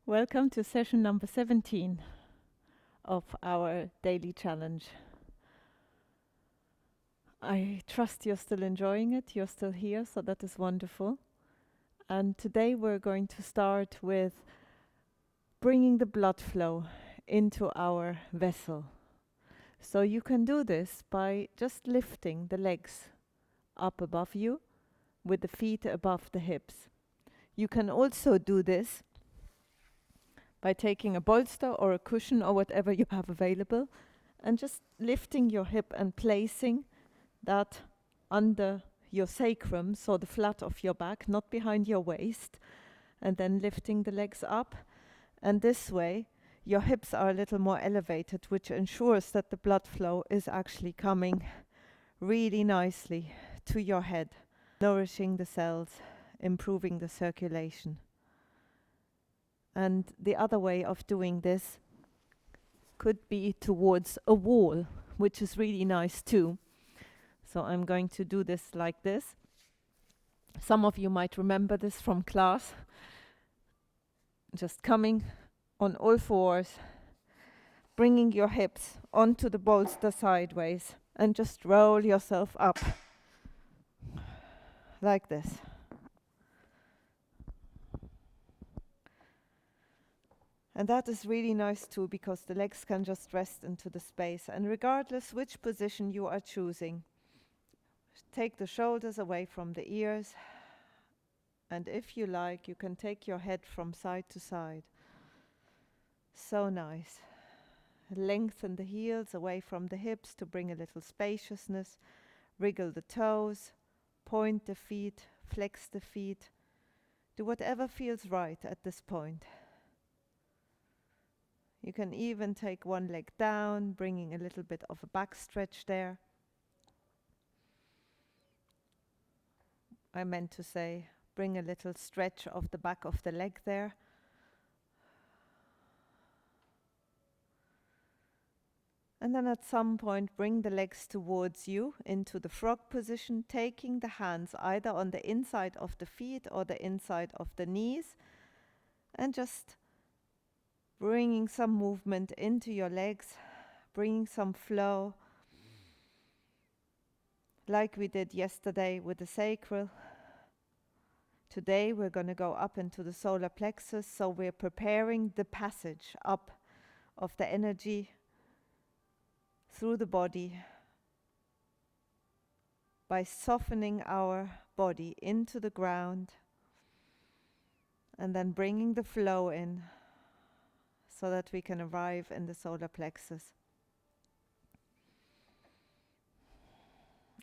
Welcome to session number 17 of our daily challenge. I trust you're still enjoying it, you're still here, so that is wonderful. And today we're going to start with bringing the blood flow into our vessel. So you can do this by just lifting the legs up above you with the feet above the hips. You can also do this by taking a bolster or a cushion or whatever you have available and just lifting your hip and placing that under your sacrum, so the flat of your back, not behind your waist, and then lifting the legs up. And this way, your hips are a little more elevated, which ensures that the blood flow is actually coming really nicely to your head, nourishing the cells, improving the circulation. And the other way of doing this could be towards a wall, which is really nice too. So I'm going to do this like this. Some of you might remember this from class. Just coming on all fours, bringing your hips onto the bolster sideways, and just roll yourself up like this. And that is really nice too, because the legs can just rest into the space. And regardless which position you are choosing, take the shoulders away from the ears. And if you like, you can take your head from side to side. So nice. Lengthen the heels away from the hips to bring a little spaciousness. Wriggle the toes, point the feet, flex the feet. Do whatever feels right at this point. You can even take one leg down, bringing a little bit of a back stretch there. I meant to say, bring a little stretch of the back of the leg there. And then at some point, bring the legs towards you into the frog position, taking the hands either on the inside of the feet or the inside of the knees, and just bringing some movement into your legs, bringing some flow, like we did yesterday with the sacral. Today we're going to go up into the solar plexus, so we're preparing the passage up of the energy through the body by softening our body into the ground and then bringing the flow in, so that we can arrive in the solar plexus.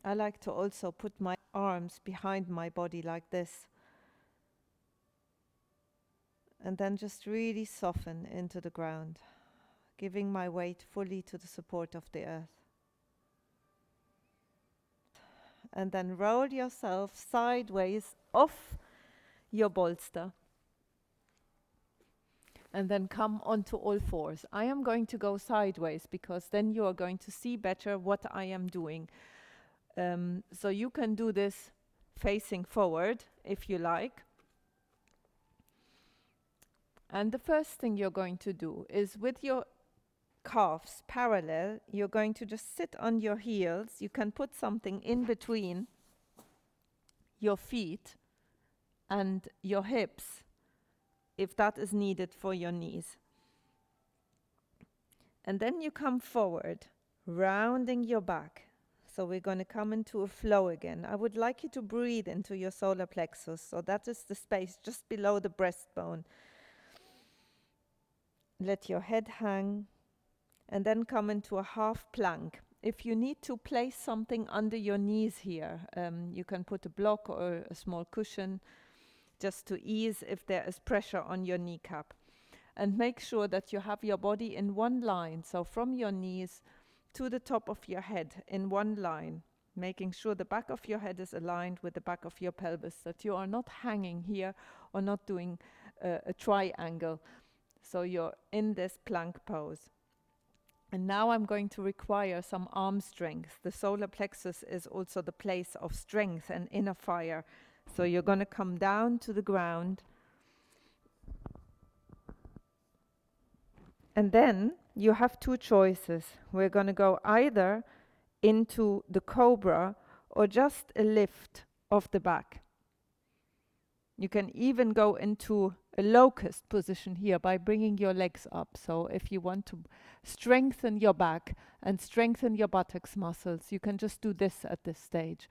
I like to also put my arms behind my body like this, and then just really soften into the ground, giving my weight fully to the support of the earth. And then roll yourself sideways off your bolster. And then come onto all fours. I am going to go sideways because then you are going to see better what I am doing. So you can do this facing forward if you like. And the first thing you're going to do is, with your calves parallel, you're going to just sit on your heels. You can put something in between your feet and your hips, if that is needed for your knees. And then you come forward, rounding your back. So we're going to come into a flow again. I would like you to breathe into your solar plexus. So that is the space just below the breastbone. Let your head hang, and then come into a half plank. If you need to place something under your knees here, you can put a block or a small cushion, just to ease if there is pressure on your kneecap. And make sure that you have your body in one line, so from your knees to the top of your head in one line, making sure the back of your head is aligned with the back of your pelvis, that you are not hanging here or not doing a triangle. So you're in this plank pose. And now I'm going to require some arm strength. The solar plexus is also the place of strength and inner fire. So you're going to come down to the ground And then you have two choices. We're going to go either into the cobra or just a lift of the back. You can even go into a locust position here by bringing your legs up. So if you want to strengthen your back and strengthen your buttocks muscles, you can just do this at this stage.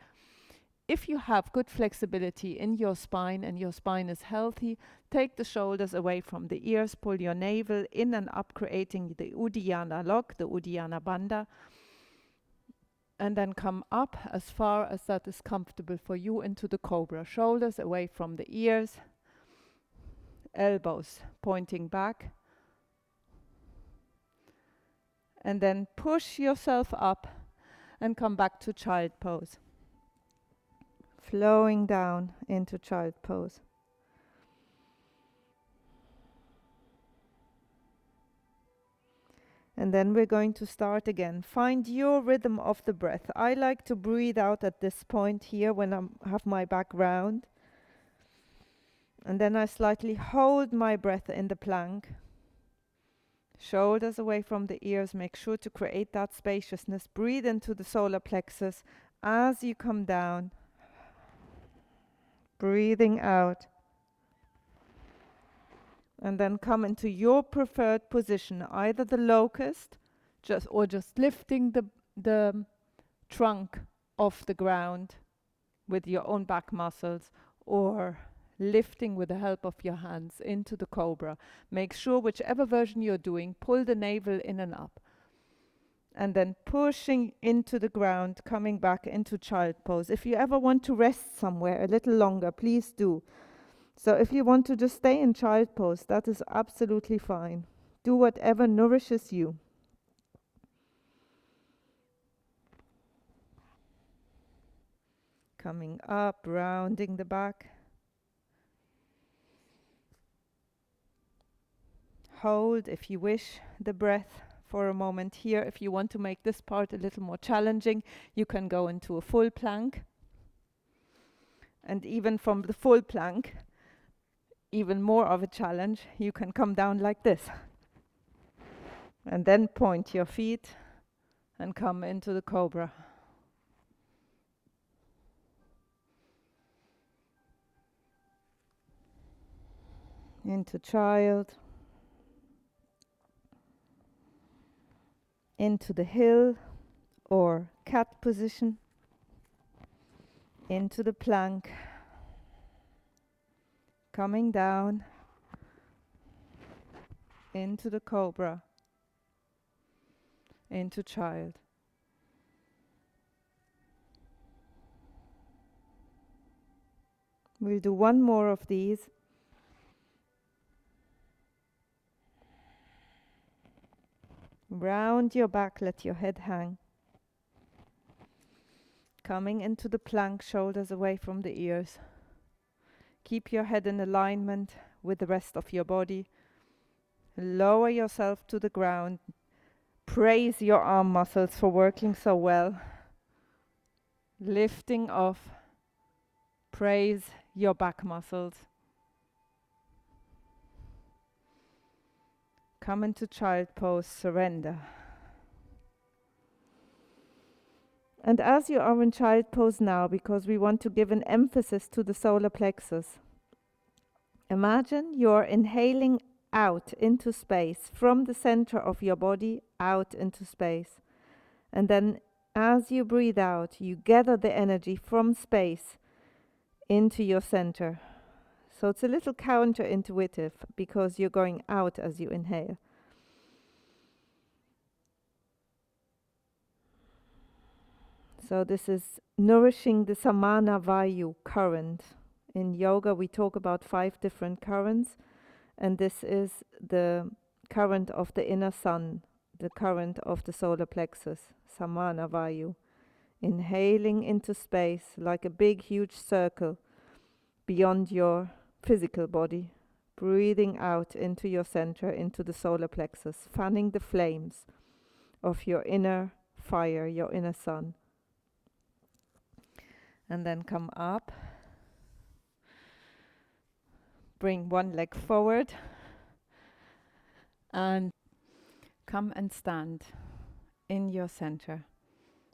If you have good flexibility in your spine and your spine is healthy, take the shoulders away from the ears, pull your navel in and up, creating the Uddiyana lock, the Uddiyana Bandha, and then come up as far as that is comfortable for you into the cobra. Shoulders away from the ears, elbows pointing back, and then push yourself up and come back to child pose. Flowing down into child pose. And then we're going to start again. Find your rhythm of the breath. I like to breathe out at this point here when I have my back round. And then I slightly hold my breath in the plank. Shoulders away from the ears. Make sure to create that spaciousness. Breathe into the solar plexus as you come down. Breathing out. And then come into your preferred position, either the locust, just lifting the trunk off the ground with your own back muscles, or lifting with the help of your hands into the cobra. Make sure whichever version you're doing, pull the navel in and up. And then pushing into the ground, coming back into child pose. If you ever want to rest somewhere a little longer, please do. So if you want to just stay in child pose, that is absolutely fine. Do whatever nourishes you. Coming up, rounding the back. Hold, if you wish, the breath for a moment here. If you want to make this part a little more challenging, you can go into a full plank. And even from the full plank, even more of a challenge, you can come down like this. And then point your feet and come into the cobra. Into child. Into the hill or cat position. Into the plank. Coming down. Into the cobra. Into child. We'll do one more of these. Round your back, let your head hang. Coming into the plank, shoulders away from the ears. Keep your head in alignment with the rest of your body. Lower yourself to the ground. Praise your arm muscles for working so well. Lifting off. Praise your back muscles. Come into child pose, surrender. And as you are in child pose now, because we want to give an emphasis to the solar plexus, imagine you're inhaling out into space, from the center of your body out into space. And then as you breathe out, you gather the energy from space into your center. So it's a little counterintuitive because you're going out as you inhale. So this is nourishing the samana vayu current. In yoga we talk about 5 different currents, and this is the current of the inner sun, the current of the solar plexus, samana vayu. Inhaling into space like a big huge circle beyond your physical body, breathing out into your center, into the solar plexus, fanning the flames of your inner fire, your inner sun. And then come up, bring one leg forward, and Come and stand in your center,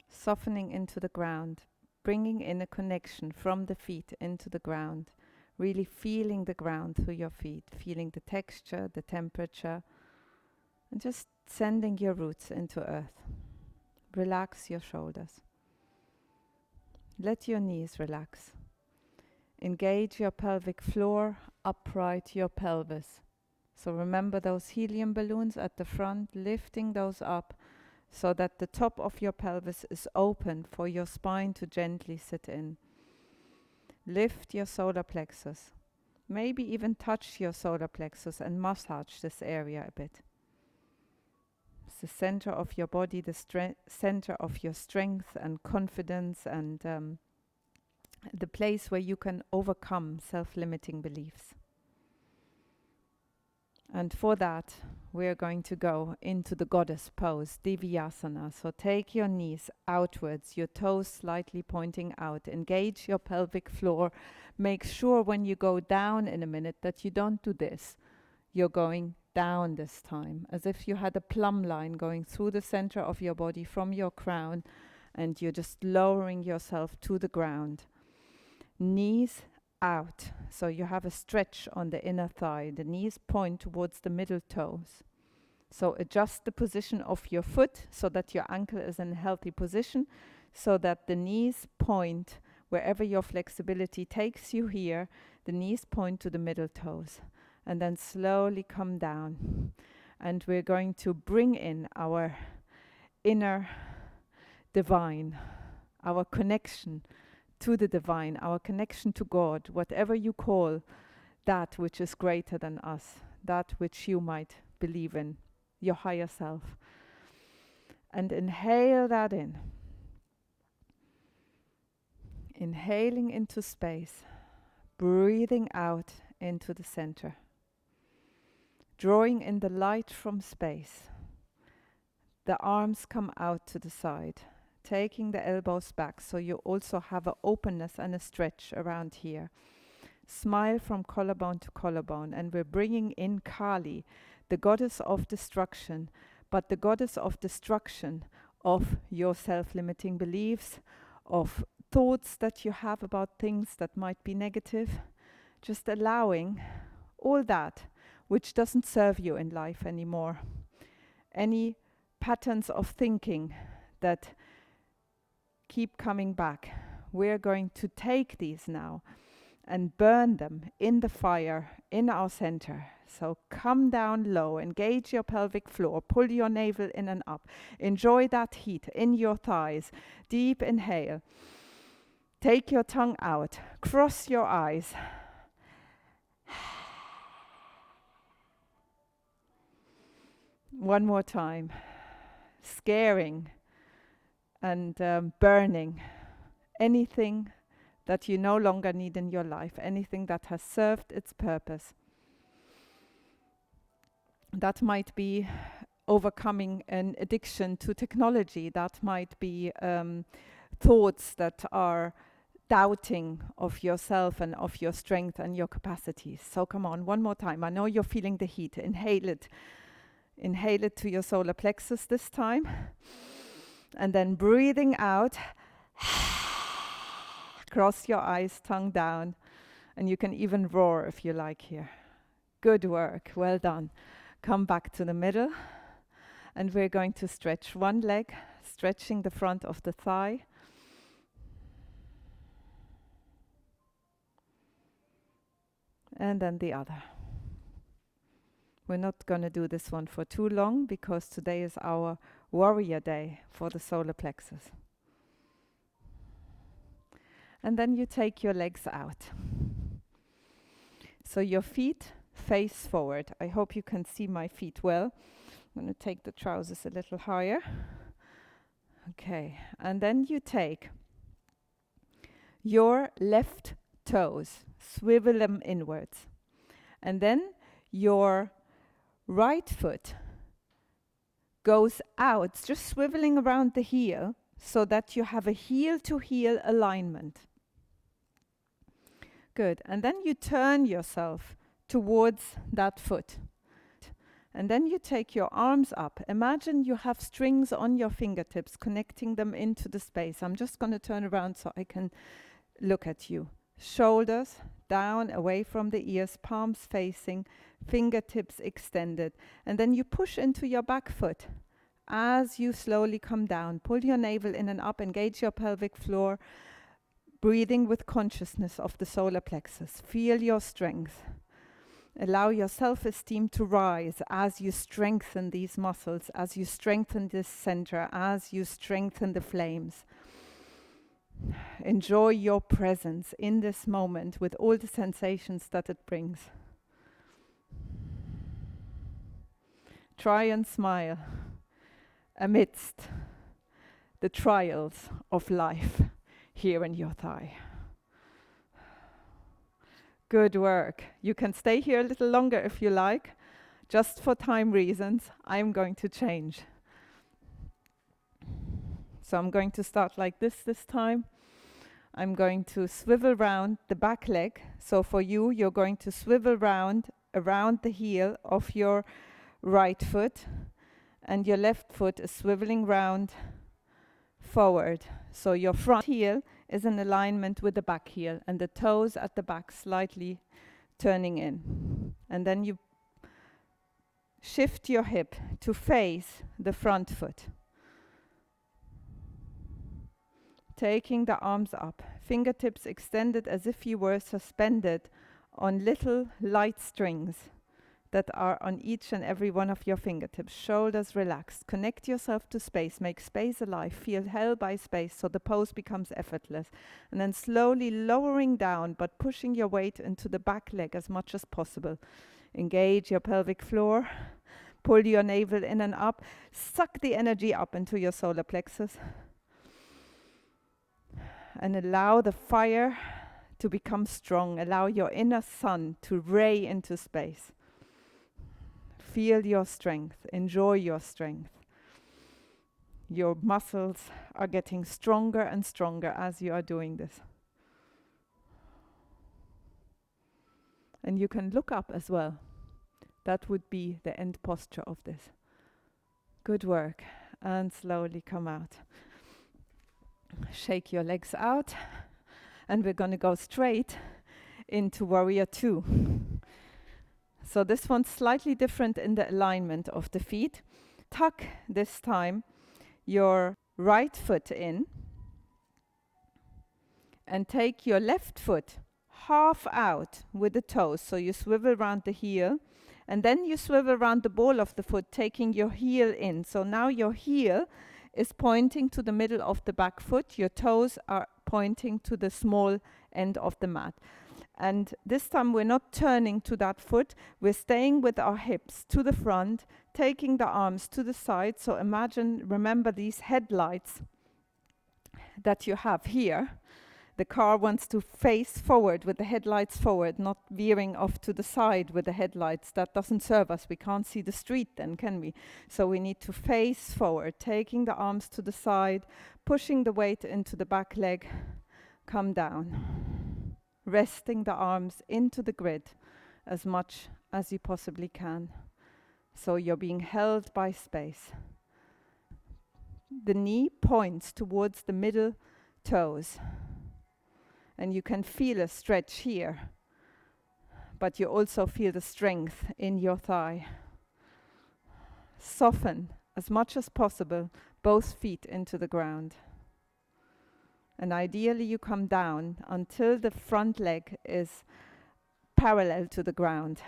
softening into the ground, bringing in a connection from the feet into the ground, really feeling the ground through your feet, feeling the texture, the temperature, and just sending your roots into earth. Relax your shoulders. Let your knees relax. Engage your pelvic floor, upright your pelvis. So remember those helium balloons at the front, lifting those up so that the top of your pelvis is open for your spine to gently sit in. Lift your solar plexus. Maybe even touch your solar plexus and massage this area a bit. It's the center of your body, the center of your strength and confidence, and the place where you can overcome self-limiting beliefs. And for that, we're going to go into the goddess pose, Divyasana. So take your knees outwards, your toes slightly pointing out. Engage your pelvic floor. Make sure when you go down in a minute that you don't do this. You're going down this time, as if you had a plumb line going through the center of your body from your crown, and you're just lowering yourself to the ground. Knees out, so you have a stretch on the inner thigh. The knees point towards the middle toes. So adjust the position of your foot so that your ankle is in a healthy position, so that the knees point wherever your flexibility takes you here. The knees point to the middle toes, and then slowly come down. And we're going to bring in our inner divine, our connection to the divine, our connection to God, whatever you call that which is greater than us, that which you might believe in, your higher self. And inhale that in. Inhaling into space, breathing out into the center. Drawing in the light from space. The arms come out to the side. Taking the elbows back so you also have an openness and a stretch around here. Smile from collarbone to collarbone, and we're bringing in Kali, the goddess of destruction, but the goddess of destruction of your self-limiting beliefs, of thoughts that you have about things that might be negative, just allowing all that which doesn't serve you in life anymore. Any patterns of thinking that keep coming back. We're going to take these now and burn them in the fire in our center. So come down low, engage your pelvic floor, pull your navel in and up. Enjoy that heat in your thighs. Deep inhale. Take your tongue out. Cross your eyes. One more time. Scaring and burning anything that you no longer need in your life, anything that has served its purpose. That might be overcoming an addiction to technology. That might be thoughts that are doubting of yourself and of your strength and your capacities. So come on, one more time. I know you're feeling the heat. Inhale it. Inhale it to your solar plexus this time. And then breathing out. Cross your eyes, tongue down. And you can even roar if you like here. Good work. Well done. Come back to the middle. And we're going to stretch one leg, stretching the front of the thigh. And then the other. We're not going to do this one for too long because today is our warrior day for the solar plexus. And then you take your legs out. So your feet face forward. I hope you can see my feet well. I'm going to take the trousers a little higher. Okay, and then you take your left toes, swivel them inwards. And then your right foot goes out, just swiveling around the heel so that you have a heel-to-heel alignment. Good. And then you turn yourself towards that foot. And then you take your arms up. Imagine you have strings on your fingertips, connecting them into the space. I'm just going to turn around so I can look at you. Shoulders down, away from the ears, palms facing, fingertips extended. And then you push into your back foot. As you slowly come down, pull your navel in and up, engage your pelvic floor, breathing with consciousness of the solar plexus. Feel your strength. Allow your self-esteem to rise as you strengthen these muscles, as you strengthen this center, as you strengthen the flames. Enjoy your presence in this moment with all the sensations that it brings. Try and smile amidst the trials of life here in your thigh. Good work. You can stay here a little longer if you like. Just for time reasons, I'm going to change. So I'm going to start like this time. I'm going to swivel round the back leg. So for you, you're going to swivel round around the heel of your right foot, and your left foot is swiveling round forward. So your front heel is in alignment with the back heel, and the toes at the back slightly turning in. And then you shift your hip to face the front foot. Taking the arms up, fingertips extended as if you were suspended on little light strings that are on each and every one of your fingertips. Shoulders relaxed. Connect yourself to space. Make space alive. Feel held by space so the pose becomes effortless. And then slowly lowering down but pushing your weight into the back leg as much as possible. Engage your pelvic floor. Pull your navel in and up. Suck the energy up into your solar plexus. And allow the fire to become strong. Allow your inner sun to ray into space. Feel your strength. Enjoy your strength. Your muscles are getting stronger and stronger as you are doing this. And you can look up as well. That would be the end posture of this. Good work. And slowly come out. Shake your legs out. And we're going to go straight into Warrior 2. So this one's slightly different in the alignment of the feet. Tuck this time your right foot in and take your left foot half out with the toes. So you swivel around the heel and then you swivel around the ball of the foot, taking your heel in. So now your heel is pointing to the middle of the back foot. Your toes are pointing to the small end of the mat. And this time we're not turning to that foot, we're staying with our hips to the front, taking the arms to the side. So remember these headlights that you have here. The car wants to face forward with the headlights forward, not veering off to the side with the headlights. That doesn't serve us. We can't see the street then, can we? So we need to face forward, taking the arms to the side, pushing the weight into the back leg, come down. Resting the arms into the grid as much as you possibly can. So you're being held by space. The knee points towards the middle toes. And you can feel a stretch here. But you also feel the strength in your thigh. Soften as much as possible both feet into the ground. And ideally you come down until the front leg is parallel to the ground.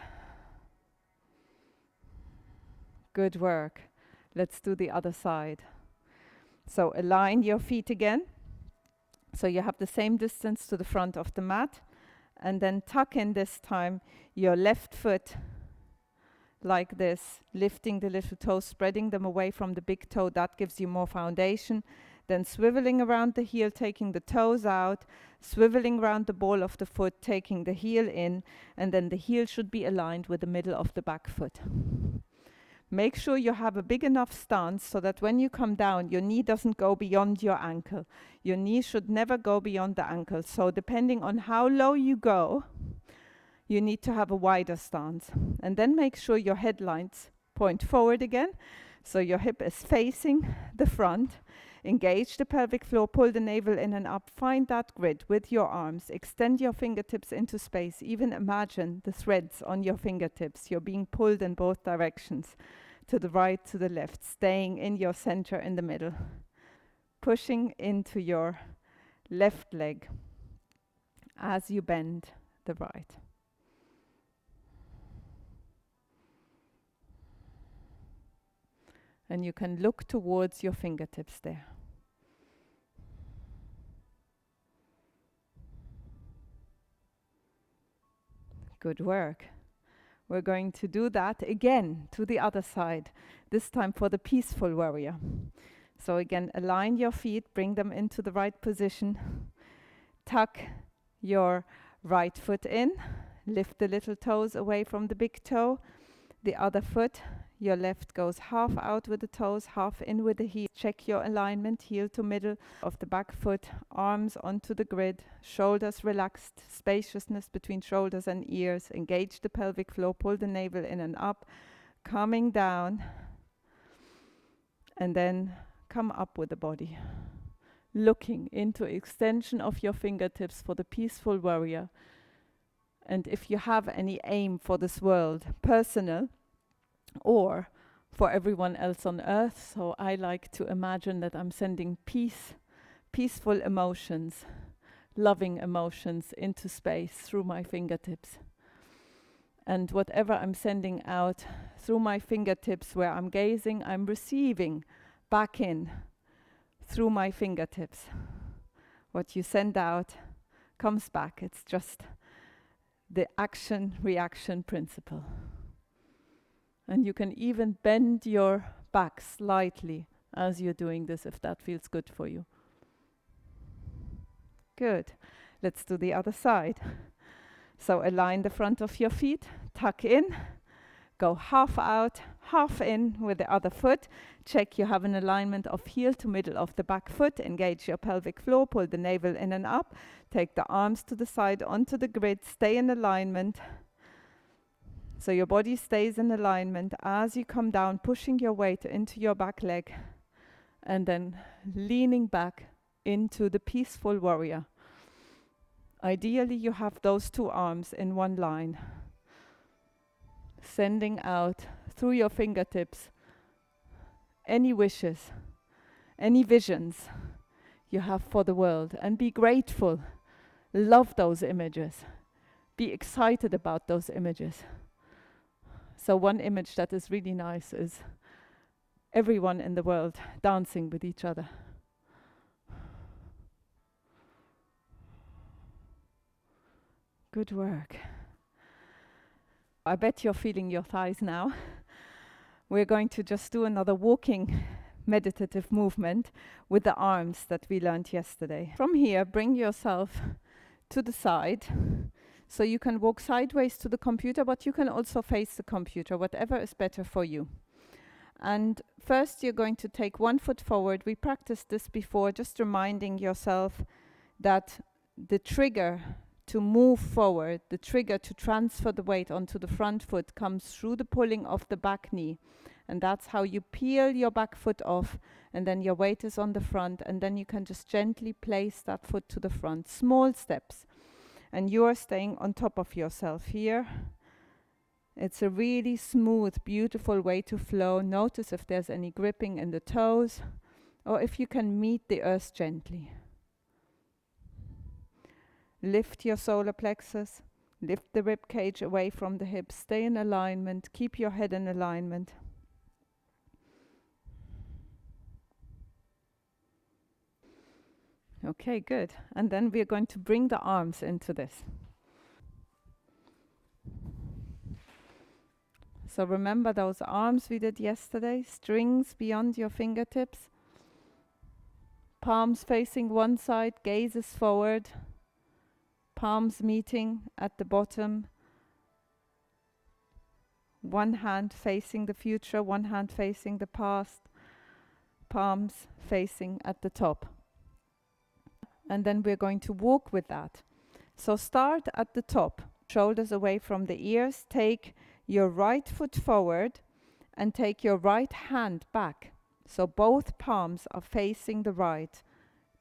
Good work. Let's do the other side. So align your feet again. So you have the same distance to the front of the mat. And then tuck in this time your left foot like this, lifting the little toes, spreading them away from the big toe. That gives you more foundation. Then swiveling around the heel, taking the toes out, swiveling around the ball of the foot, taking the heel in, and then the heel should be aligned with the middle of the back foot. Make sure you have a big enough stance so that when you come down, your knee doesn't go beyond your ankle. Your knee should never go beyond the ankle. So depending on how low you go, you need to have a wider stance. And then make sure your headlights Point forward again. So your hip is facing the front. Engage the pelvic floor, pull the navel in and up. Find that grid with your arms. Extend your fingertips into space. Even imagine the threads on your fingertips. You're being pulled in both directions, to the right, to the left, staying in your center in the middle. Pushing into your left leg as you bend the right. And you can look towards your fingertips there. Good work. We're going to do that again to the other side, this time for the peaceful warrior. So again, align your feet, bring them into the right position. Tuck your right foot in, lift the little toes away from the big toe. The other foot, your left, goes half out with the toes, half in with the heel. Check your alignment, heel to middle of the back foot, arms onto the grid, shoulders relaxed, spaciousness between shoulders and ears. Engage the pelvic floor, pull the navel in and up, coming down, and then come up with the body. Looking into extension of your fingertips for the peaceful warrior. And if you have any aim for this world, personal or for everyone else on earth, so I like to imagine that I'm sending peace, peaceful emotions, loving emotions into space through my fingertips. And whatever I'm sending out through my fingertips, where I'm gazing, I'm receiving back in through my fingertips. What you send out comes back. It's just the action-reaction principle. And you can even bend your back slightly as you're doing this, if that feels good for you. Good. Let's do the other side. So align the front of your feet, tuck in, go half out, half in with the other foot. Check you have an alignment of heel to middle of the back foot. Engage your pelvic floor, pull the navel in and up. Take the arms to the side onto the grid, stay in alignment. So your body stays in alignment as you come down, pushing your weight into your back leg and then leaning back into the peaceful warrior. Ideally, you have those two arms in one line, sending out through your fingertips any wishes, any visions you have for the world, and be grateful. Love those images. Be excited about those images. So one image that is really nice is everyone in the world dancing with each other. Good work. I bet you're feeling your thighs now. We're going to just do another walking meditative movement with the arms that we learned yesterday. From here, bring yourself to the side. So you can walk sideways to the computer, but you can also face the computer, whatever is better for you. And first you're going to take one foot forward. We practiced this before, just reminding yourself that the trigger to move forward, the trigger to transfer the weight onto the front foot comes through the pulling of the back knee. And that's how you peel your back foot off, and then your weight is on the front, and then you can just gently place that foot to the front. Small steps. And you are staying on top of yourself here. It's a really smooth, beautiful way to flow. Notice if there's any gripping in the toes, or if you can meet the earth gently. Lift your solar plexus, lift the rib cage away from the hips, stay in alignment, keep your head in alignment. Okay, good. And then we're going to bring the arms into this. So remember those arms we did yesterday, strings beyond your fingertips, palms facing one side, gazes forward, palms meeting at the bottom, one hand facing the future, one hand facing the past, palms facing at the top. And then we're going to walk with that. So start at the top, shoulders away from the ears, take your right foot forward and take your right hand back. So both palms are facing the right.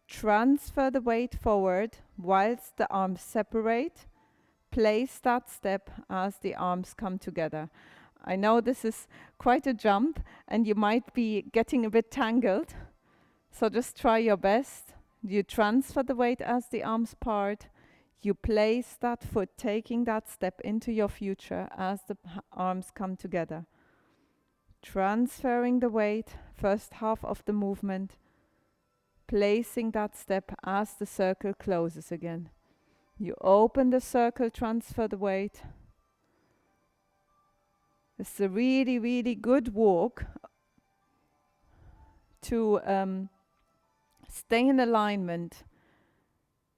Transfer the weight forward whilst the arms separate. Place that step as the arms come together. I know this is quite a jump and you might be getting a bit tangled. So just try your best. You transfer the weight as the arms part. You place that foot, taking that step into your future as the arms come together. Transferring the weight, first half of the movement. Placing that step as the circle closes again. You open the circle, transfer the weight. It's a really, really good walk to stay in alignment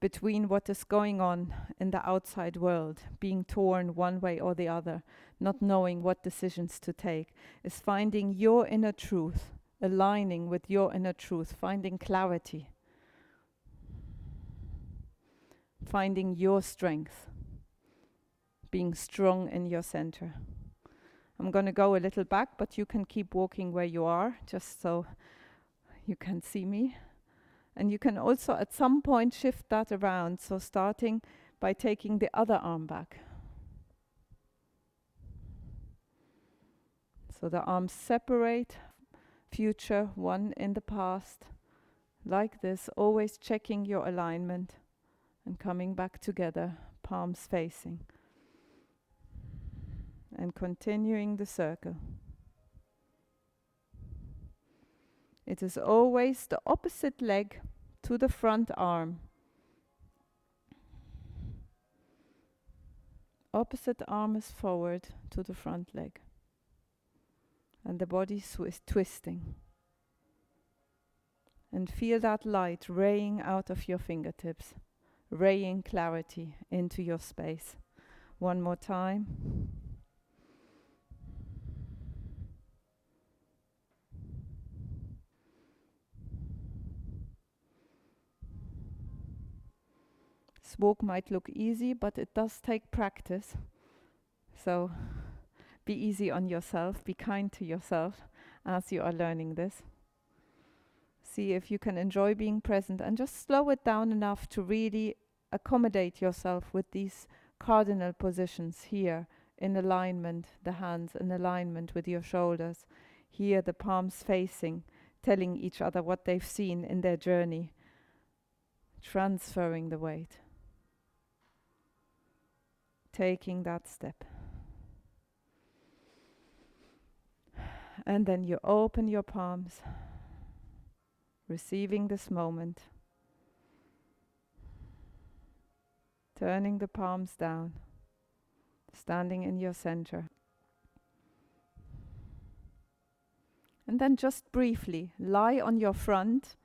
between what is going on in the outside world, being torn one way or the other, not knowing what decisions to take, is finding your inner truth, aligning with your inner truth, finding clarity, finding your strength, being strong in your center. I'm going to go a little back, but you can keep walking where you are, just so you can see me. And you can also at some point shift that around, so starting by taking the other arm back. So the arms separate, future, one in the past, like this, always checking your alignment and coming back together, palms facing. And continuing the circle. It is always the opposite leg to the front arm. Opposite arm is forward to the front leg. And the body is twisting. And feel that light raying out of your fingertips, raying clarity into your space. One more time. This walk might look easy, but it does take practice. So be easy on yourself, be kind to yourself as you are learning this. See if you can enjoy being present and just slow it down enough to really accommodate yourself with these cardinal positions here in alignment, the hands in alignment with your shoulders. Here the palms facing, telling each other what they've seen in their journey. Transferring the weight. Taking that step. And then you open your palms, receiving this moment. Turning the palms down, standing in your center. And then just briefly lie on your front.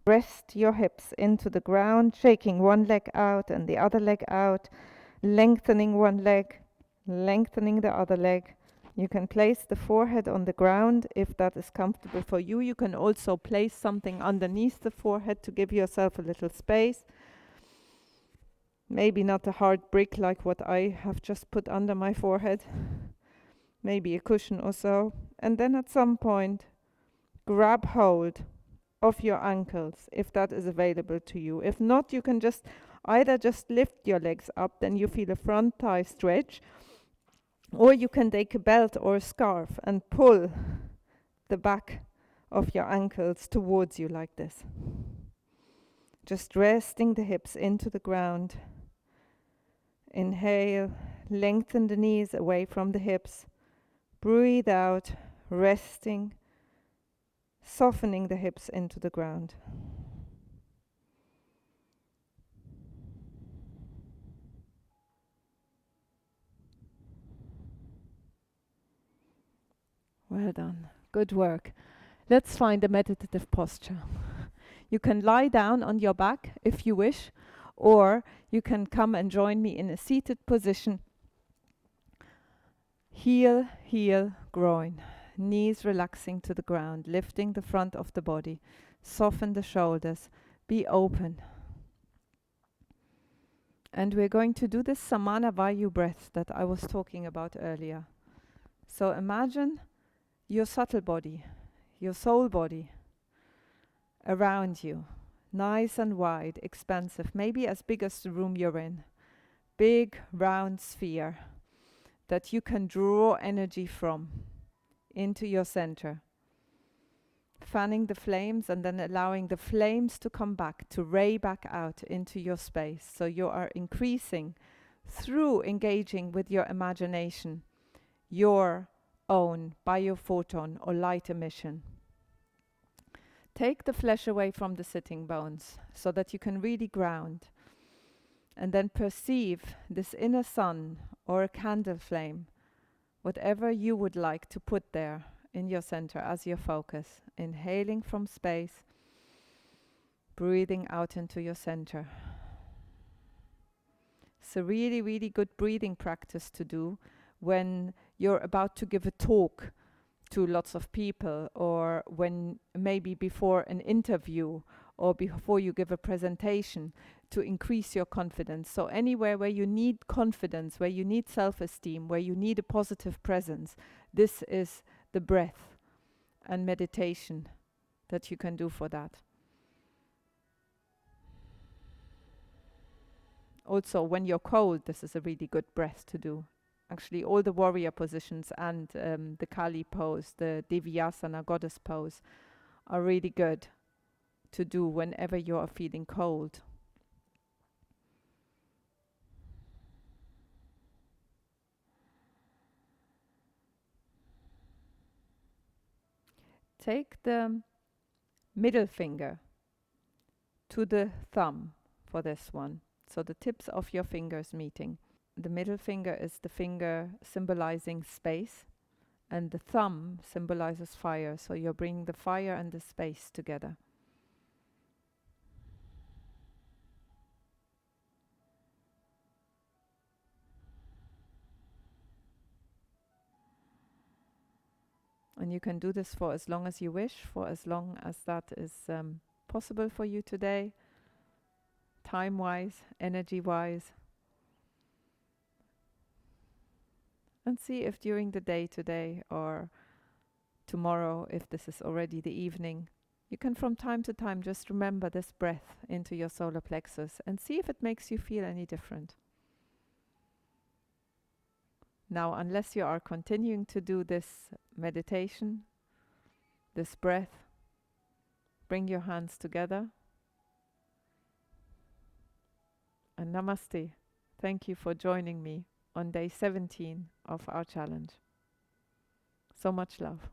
Rest your hips into the ground, shaking one leg out and the other leg out, lengthening one leg, lengthening the other leg. You can place the forehead on the ground if that is comfortable for you. You can also place something underneath the forehead to give yourself a little space. Maybe not a hard brick like what I have just put under my forehead. Maybe a cushion or so. And then at some point, grab hold of your ankles if that is available to you. If not, you can just either just lift your legs up, then you feel a front thigh stretch, or you can take a belt or a scarf and pull the back of your ankles towards you like this. Just resting the hips into the ground. Inhale, lengthen the knees away from the hips. Breathe out, resting, softening the hips into the ground. Well done. Good work. Let's find a meditative posture. You can lie down on your back if you wish, or you can come and join me in a seated position. Heel, heel, groin. Knees relaxing to the ground, lifting the front of the body. Soften the shoulders. Be open. And we're going to do this Samana Vayu breath that I was talking about earlier. So imagine your subtle body, your soul body around you, nice and wide, expansive, maybe as big as the room you're in. Big round sphere that you can draw energy from into your center. Fanning the flames and then allowing the flames to come back, to ray back out into your space. So you are increasing through engaging with your imagination, your own biophoton or light emission. Take the flesh away from the sitting bones so that you can really ground. And then perceive this inner sun or a candle flame, whatever you would like to put there in your center as your focus. Inhaling from space, breathing out into your center. It's a really, really good breathing practice to do when you're about to give a talk to lots of people, or when maybe before an interview, or before you give a presentation, to increase your confidence. So anywhere where you need confidence, where you need self-esteem, where you need a positive presence, this is the breath and meditation that you can do for that. Also, when you're cold, this is a really good breath to do. Actually, all the warrior positions and the Kali pose, the Devyasana goddess pose, are really good to do whenever you are feeling cold. Take the middle finger to the thumb for this one. So the tips of your fingers meeting. The middle finger is the finger symbolizing space, and the thumb symbolizes fire. So you're bringing the fire and the space together. And you can do this for as long as you wish, for as long as that is possible for you today, time-wise, energy-wise. And see if during the day today or tomorrow, if this is already the evening, you can from time to time just remember this breath into your solar plexus and see if it makes you feel any different. Now, unless you are continuing to do this meditation, this breath, bring your hands together. And namaste. Thank you for joining me on day 17 of our challenge. So much love.